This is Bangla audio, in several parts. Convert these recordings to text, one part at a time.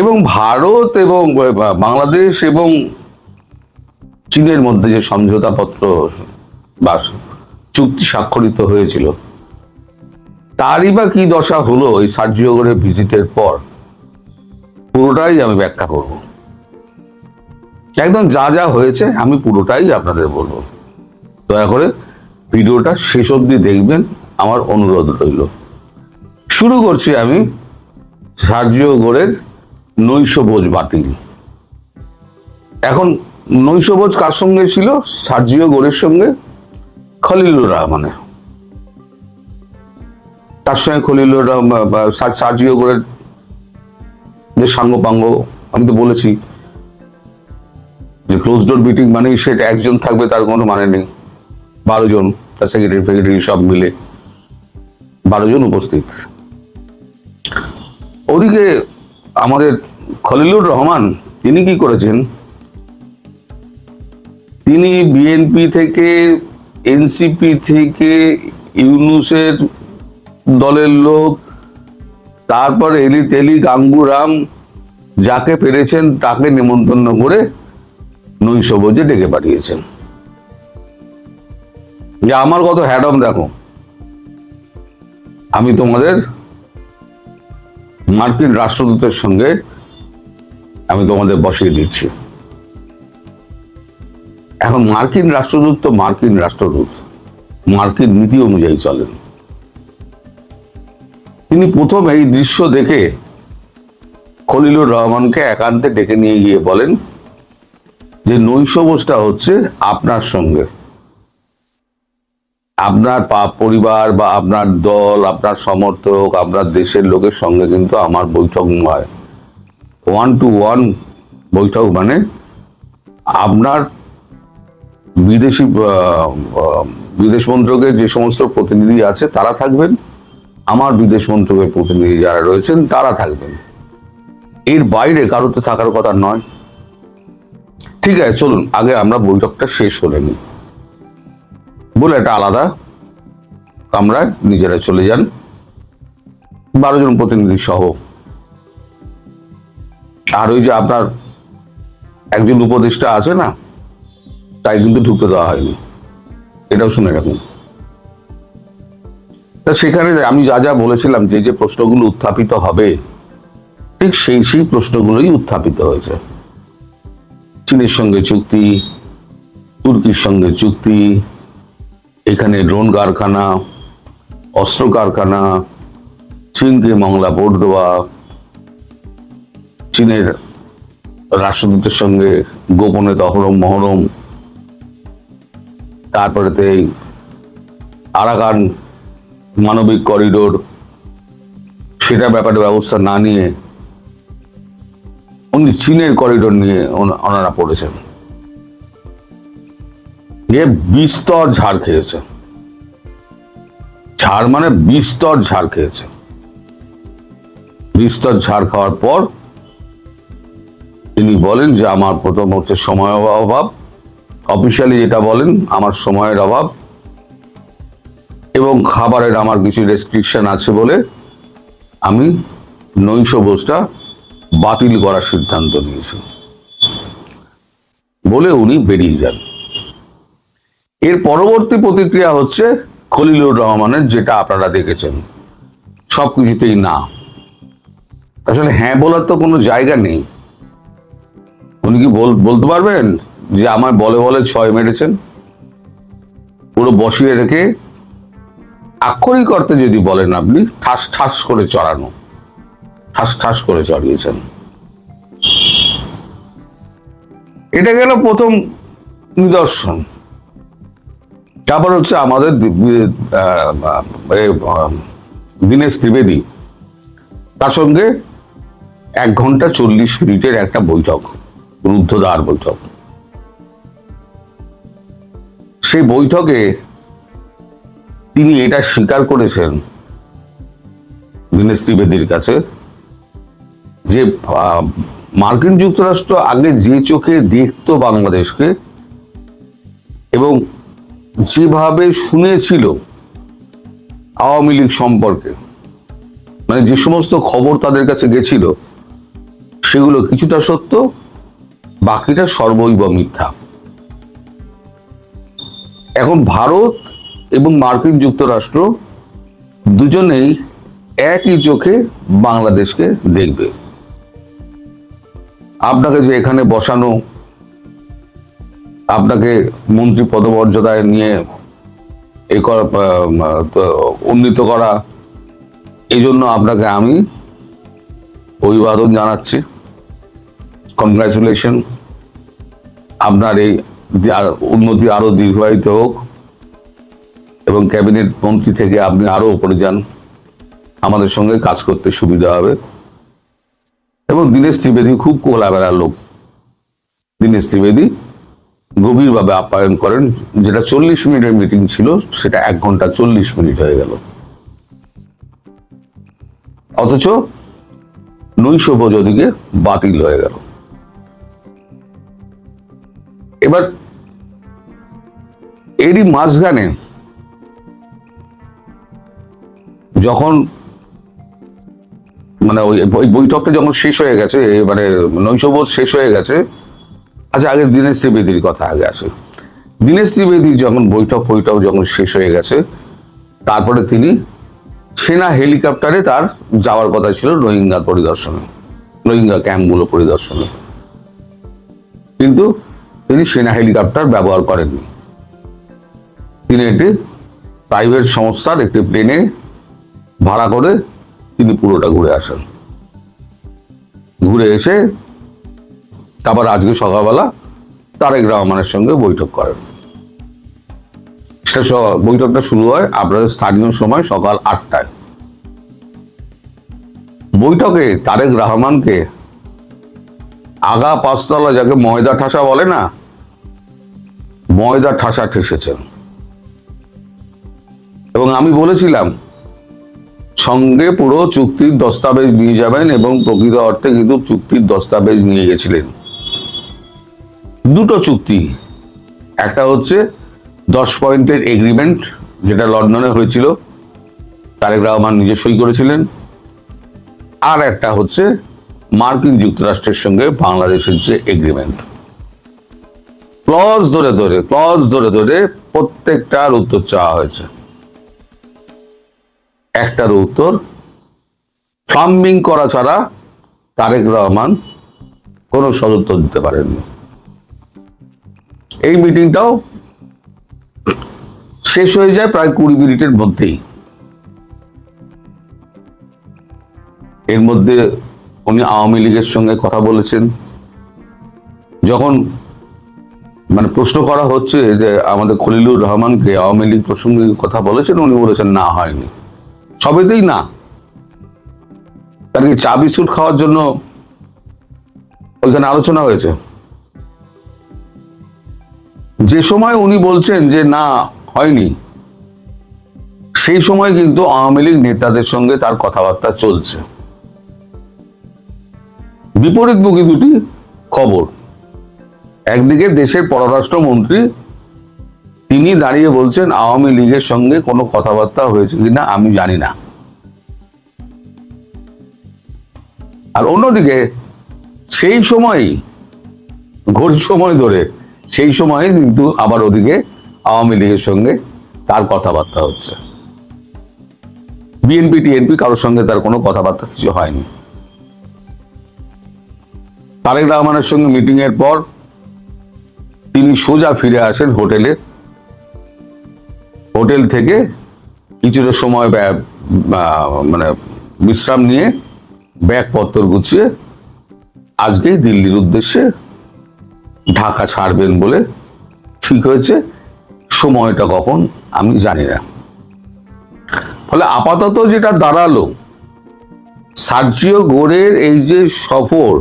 এবং ভারত এবং বাংলাদেশ এবং চীনের মধ্যে যে সমঝোতাপত্র বা চুক্তি স্বাক্ষরিত হয়েছিল, তারই বা কি দশা হলো এই সার্জিও গোরের ভিজিটের পর, পুরোটাই আমি ব্যাখ্যা করব। একদম যা যা হয়েছে আমি পুরোটাই আপনাদের বলবো। দয়া করে ভিডিওটা শেষ অবধি দেখবেন, আমার অনুরোধ রইল। শুরু করছি আমি সার্জিও গোরের নৈশভোজ বাতিল। এখন নৈশভোজ কার সঙ্গে ছিল? সার্জিও গোরের সঙ্গে খলিলুর রহমানের। তার সঙ্গে খলিলুর রহমান সার্জিও গোরের যে সাঙ্গপাঙ্গ, আমি তো বলেছি যে ক্লোজ ডোর মিটিং মানে সেটা একজন থাকবে তার কোনো মানে নেই। 12 জন, তার সেক্রেটারি ফেক্রেটারি সব মিলে 12 জন উপস্থিত। ওদিকে আমাদের খলিলুর রহমান তিনি কি করেছেন? তিনি বিএনপি থেকে, এনসিপি থেকে, ইউনূসের দলের লোক, তারপর এলি তেলি গাঙ্গুরাম, যাকে পেরেছেন তাকে নিমন্ত্রণ করে নৈশভোজে ডেকে পাঠিয়েছেন। যে আমার কত হ্যাডম দেখো, আমি তোমাদের মার্কিন রাষ্ট্রদূতের সঙ্গে আমি তোমাদের বসিয়ে দিচ্ছি। এখন মার্কিন রাষ্ট্রদূত তো মার্কিন রাষ্ট্রদূত, মার্কিন নীতি অনুযায়ী চলেন। তিনি প্রথম এই দৃশ্য দেখে খলিলুর রহমানকে একান্তে ডেকে নিয়ে গিয়ে বলেন যে নৈশভোজটা হচ্ছে আপনার সঙ্গে, আপনার পরিবার বা আপনার দল, আপনার সমর্থক, আপনার দেশের লোকের সঙ্গে কিন্তু আমার বৈঠক নয়। 1-to-1 বৈঠক মানে আপনার বিদেশ মন্ত্রকের যে সমস্ত প্রতিনিধি আছে তারা থাকবেন, আমার বিদেশ মন্ত্রকের প্রতিনিধি যারা রয়েছেন তারা থাকবেন, এর বাইরে কারোতে থাকার কথা নয়। ঠিক আছে, চলুন আগে আমরা বৈঠকটা শেষ করে নিই বলে একটা আলাদা কামরায় নিজেরা চলে যান 12 জন প্রতিনিধি সহ। আর ওই যে আপনার একজন উপদেষ্টা আছে না, তাই কিন্তু ঢুকতে দেওয়া হয়নি, এটাও শুনে রাখুন। তা সেখানে আমি যা যা বলেছিলাম, যে যে প্রশ্নগুলো উত্থাপিত হবে, ঠিক সেই প্রশ্নগুলোই উত্থাপিত হয়েছে। চীনের সঙ্গে চুক্তি, তুর্কির সঙ্গে চুক্তি, এখানে ড্রোন কারখানা, অস্ত্র কারখানা, চীনকে মংলা ভোট দেওয়া, চীনের রাষ্ট্রদূতের সঙ্গে গোপনে তহরম মহরম, তারপরেতে আরাকান মানবিক করিডোর, সেটা ব্যাপারে ব্যবস্থা না নিয়ে উনি চীনের করিডোর নিয়ে ওনারা পড়েছেন। এ বিস্তর ঝাড় খেয়েছে, ঝাড় মানে বিস্তর ঝাড় খেয়েছে। বিস্তর ঝাড় খাওয়ার পর তিনি বলেন যে আমার প্রথম হচ্ছে সময়ের অভাব, অফিসিয়ালি যেটা বলেন আমার সময়ের অভাব, এবং খাবারের আমার কিছু রেস্ট্রিকশন আছে বলে আমি নৈশভোজটা বাতিল করার সিদ্ধান্ত নিয়েছি বলে উনি বেরিয়ে যান। এর পরবর্তী প্রতিক্রিয়া হচ্ছে খলিলুর রহমানের, যেটা আপনারা দেখেছেন। সবকিছুতেই না, আসলে হ্যাঁ বলার তো কোনো জায়গা নেই। উনি কি বলতে পারবেন যে আমায় বলে বলে 6 মেরেছেন? পুরো বসিয়ে রেখে আক্ষরিক অর্থে যদি বলেন আপনি, ঠাস ঠাস করে চড়ানো, ঠাস ঠাস করে চড়িয়েছেন। এটা গেল প্রথম নিদর্শন। তারপর হচ্ছে আমাদের দীনেশ ত্রিবেদী, তার সঙ্গে 1 ঘন্টা 40 মিনিটের একটা বৈঠক, রুদ্ধদ্বার বৈঠক। সেই বৈঠকে তিনি এটা স্বীকার করেছেন দীনেশ ত্রিবেদীর কাছে যে মার্কিন যুক্তরাষ্ট্র আগে যে চোখে দেখতো বাংলাদেশকে এবং যেভাবে শুনেছিল আওয়ামী লীগ সম্পর্কে, মানে যে সমস্ত খবর তাদের কাছে গেছিল, সেগুলো কিছুটা সত্য, বাকিটা সর্বৈব মিথ্যা। এখন ভারত এবং মার্কিন যুক্তরাষ্ট্র দুজনেই একই চোখে বাংলাদেশকে দেখবে। আপনাকে যে এখানে বসানো, আপনাকে মন্ত্রী পদমর্যাদায় নিয়ে এই উন্নীত করা, এই জন্য আপনাকে আমি অভিবাদন জানাচ্ছি, কনগ্রাচুলেশন। আপনার এই উন্নতি আরো দীর্ঘায়িত হোক এবং ক্যাবিনেট মন্ত্রী থেকে আপনি আরো উপরে যান, আমাদের সঙ্গে কাজ করতে সুবিধা হবে। এবং দীনেশ ত্রিবেদী খুব খোলামেলা লোক, দীনেশ ত্রিবেদী গভীরভাবে আপ্যায়ন করেন। যেটা 40 মিনিটের মিটিং ছিল সেটা 1 ঘন্টা 40 মিনিট হয়ে গেল, অথচ নৈশভোজ ওদিকে বাতিল হয়ে গেল। এবার এরই মাঝখানে যখন মানে ওই বৈঠকটা যখন শেষ হয়ে গেছে, মানে নৈশভোজ শেষ হয়ে গেছে, আচ্ছা আগে দীনেশ ত্রিবেদীর কথা আগে আসে। দীনেশ ত্রিবেদী যখন বৈঠক যখন শেষ হয়ে গেছে, তারপরে তিনি সেনা হেলিকপ্টারে তার যাওয়ার কথা ছিল রোহিঙ্গা পরিদর্শনে, রোহিঙ্গা ক্যাম্পগুলো পরিদর্শনে, কিন্তু তিনি সেনা হেলিকপ্টার ব্যবহার করেননি। তিনি একটি প্রাইভেট সংস্থার একটি প্লেনে ভাড়া করে তিনি পুরোটা ঘুরে আসেন। ঘুরে এসে তারপর আজকে সকালবেলা তারেক রহমানের সঙ্গে বৈঠক করেন। বৈঠকটা শুরু হয় আপনাদের স্থানীয় সময় সকাল 8টায়। বৈঠকে তারেক রহমানকে আগা পাঁচতলা, যাকে ময়দা ঠাসা বলে না, ময়দা ঠাসা ঠেসেছেন। এবং আমি বলেছিলাম সঙ্গে পুরো চুক্তির দস্তাবেজ নিয়ে যাবেন, এবং প্রকৃত অর্থে কিন্তু চুক্তির দস্তাবেজ নিয়ে গেছিলেন। দুটো চুক্তি, একটা হচ্ছে 10 পয়েন্টের এগ্রিমেন্ট, যেটা লন্ডনে হয়েছিল, তারেক রহমান নিজে সই করেছিলেন। আর একটা হচ্ছে মার্কিন যুক্তরাষ্ট্রের সঙ্গে বাংলাদেশের যে এগ্রিমেন্ট। ক্লজ ধরে ধরে প্রত্যেকটার উত্তর চাওয়া হয়েছে। একটার উত্তর ফ্লাম্বিং করা ছাড়া তারেক রহমান কোনো সদুত্তর দিতে পারেননি। এই মিটিংটাও শেষ হয়ে যায় প্রায় 20 মিনিটের মধ্যেই। এর মধ্যে উনি আওয়ামী লীগের সঙ্গে কথা বলেছেন। যখন মানে প্রশ্ন করা হচ্ছে যে আমাদের খলিলুর রহমানকে আওয়ামী লীগ প্রসঙ্গে কথা বলেছেন, উনি বলেছেন না, হয়নি। সবেতেই না। তার কি চা বিস্কুট খাওয়ার জন্য ওইখানে আলোচনা হয়েছে? যে সময় উনি বলছেন যে না হয়নি, সেই সময় কিন্তু আওয়ামী লীগ নেতাদের সঙ্গে তার কথাবার্তা চলছে। বিপরীতমুখী দুটি খবর। একদিকে দেশের পররাষ্ট্রমন্ত্রী তিনি দাঁড়িয়ে বলছেন আওয়ামী লীগের সঙ্গে কোনো কথাবার্তা হয়েছে কিনা আমি জানি না। আর অন্যদিকে সেই সময় ঘড়ি সময় ধরে সেই সময় কিন্তু আবার ওদিকে আওয়ামী লীগের সঙ্গে তার কথাবার্তা হচ্ছে। বিএনপি টিএনপি কারোর সঙ্গে তার কোনো কথাবার্তা কিছু হয়নি। তারেক রহমানের সঙ্গে মিটিং এর পর তিনি সোজা ফিরে আসেন হোটেলে। হোটেল থেকে কিছুটা সময় মানে বিশ্রাম নিয়ে ব্যাগপত্র গুছিয়ে আজকেই দিল্লির উদ্দেশ্যে ঢাকা ছাড়বেন বলে ঠিক হয়েছে। সময়টা কখন আমি জানি না। ফলে আপাতত যেটা দাঁড়ালো, সার্জিও গোরের এই যে সফর,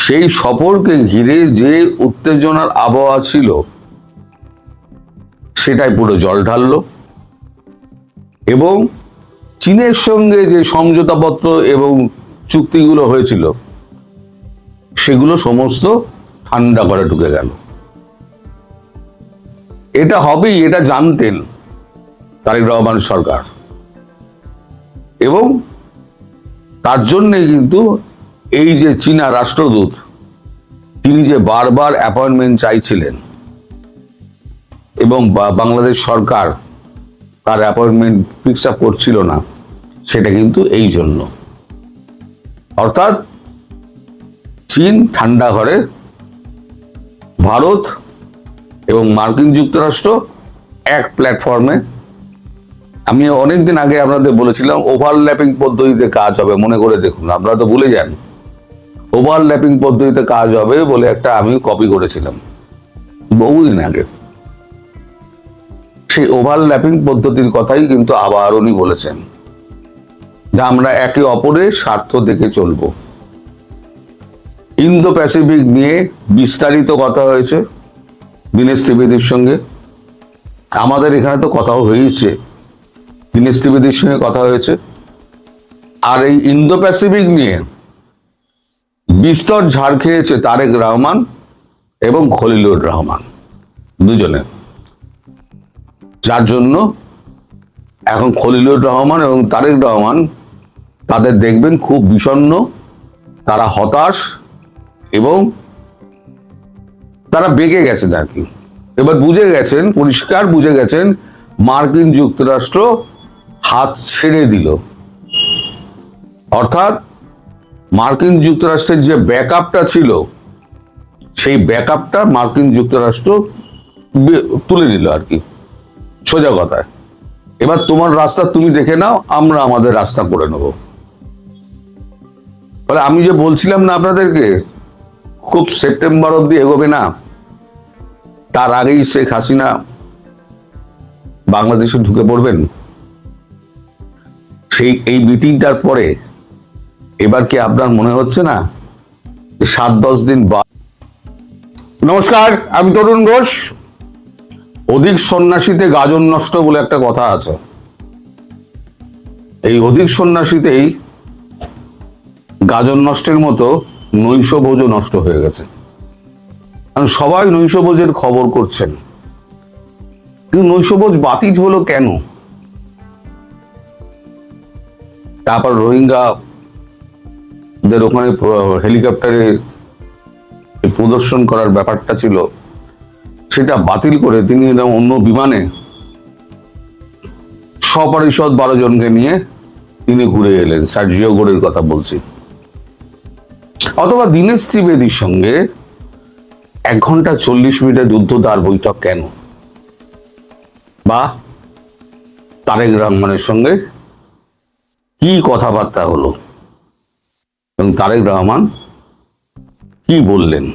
সেই সফরকে ঘিরে যে উত্তেজনার আবহাওয়া ছিল সেটাই পুরো জল ঢাললো। এবং চীনের সঙ্গে যে সমঝোতাপত্র এবং চুক্তিগুলো হয়েছিল সেগুলো সমস্ত ঠান্ডা করে ঢুকে গেল। এটা হবেই, এটা জানতেন তারেক রহমান সরকার, এবং তার জন্যে কিন্তু এই যে চীনা রাষ্ট্রদূত, তিনি যে বারবার অ্যাপয়েন্টমেন্ট চাইছিলেন এবং বাংলাদেশ সরকার তার অ্যাপয়েন্টমেন্ট ফিক্স আপ করছিল না, সেটা কিন্তু এই জন্য। অর্থাৎ চীন ঠান্ডা ঘরে, ভারত এবং মার্কিন যুক্তরাষ্ট্র এক প্ল্যাটফর্মে। আমি অনেকদিন আগে আপনাদের বলেছিলাম ওভারল্যাপিং পদ্ধতিতে কাজ হবে, মনে করে দেখুন, আপনারা তো ভুলে যান। ওভারল্যাপিং পদ্ধতিতে কাজ হবে বলে একটা আমি কপি করেছিলাম বহুদিন আগে। সেই ওভারল্যাপিং পদ্ধতির কথাই কিন্তু আবার উনি বলেছেন যে আমরা একে অপরের স্বার্থ দেখে চলবো। ইন্দো প্যাসিফিক নিয়ে বিস্তারিত কথা হয়েছে দীনেশ ত্রিবেদীর সঙ্গে। আমাদের এখানে তো কথাও হয়েছে, দীনেশ ত্রিবেদীর সঙ্গে কথা হয়েছে। আর এই ইন্দো প্যাসিফিক নিয়ে বিস্তর ঝাড় খেয়েছে তারেক রহমান এবং খলিলুর রহমান দুজনে, যার জন্য এখন খলিলুর রহমান এবং তারেক রহমান তাদের দেখবেন খুব বিষণ্ণ, তারা হতাশ এবং তারা বেঁকে গেছেন আর কি। এবার বুঝে গেছেন, পরিষ্কার বুঝে গেছেন মার্কিন যুক্তরাষ্ট্র হাত ছেড়ে দিল। অর্থাৎ মার্কিন যুক্তরাষ্ট্রের যে ব্যাকআপটা ছিল, সেই ব্যাকআপটা মার্কিন যুক্তরাষ্ট্র তুলে নিল আর কি, সোজা কথায়। এবার তোমার রাস্তা তুমি দেখে নাও, আমরা আমাদের রাস্তা করে নেব। বলে আমি যে বলছিলাম না আপনাদেরকে খুব সেপ্টেম্বর অব্দি এগোবে না, তার আগেই শেখ হাসিনা বাংলাদেশে ঢুকে পড়বেন। সেই এই মিটিংটার পরে এবার কি আপনার মনে হচ্ছে না 7-10 দিন বা। নমস্কার, আমি তরুণ ঘোষ। অধিক সন্ন্যাসীতে গাজন নষ্ট বলে একটা কথা আছে। এই অধিক সন্ন্যাসীতেই গাজন নষ্টের মতো নৈশভোজও নষ্ট হয়ে গেছে। কারণ সবাই নৈশভোজের খবর করছেন, কিন্তু নৈশভোজ বাতিল হলো কেন? তারপর রোহিঙ্গাদের ওখানে হেলিকপ্টারে প্রদর্শন করার ব্যাপারটা ছিল, সেটা বাতিল করে তিনি অন্য বিমানে সপরিষদ 12 জনকে নিয়ে তিনি ঘুরে এলেন। সার্জিও গোরের কথা বলছি। অথবা দীনেশ ত্রিবেদীর সঙ্গে 1 ঘন্টা 40 মিনিটের যুদ্ধদার বৈঠক কেন? বা তারেক রহমানের সঙ্গে কি কথাবার্তা হলো এবং তারেক রহমান কি বললেন?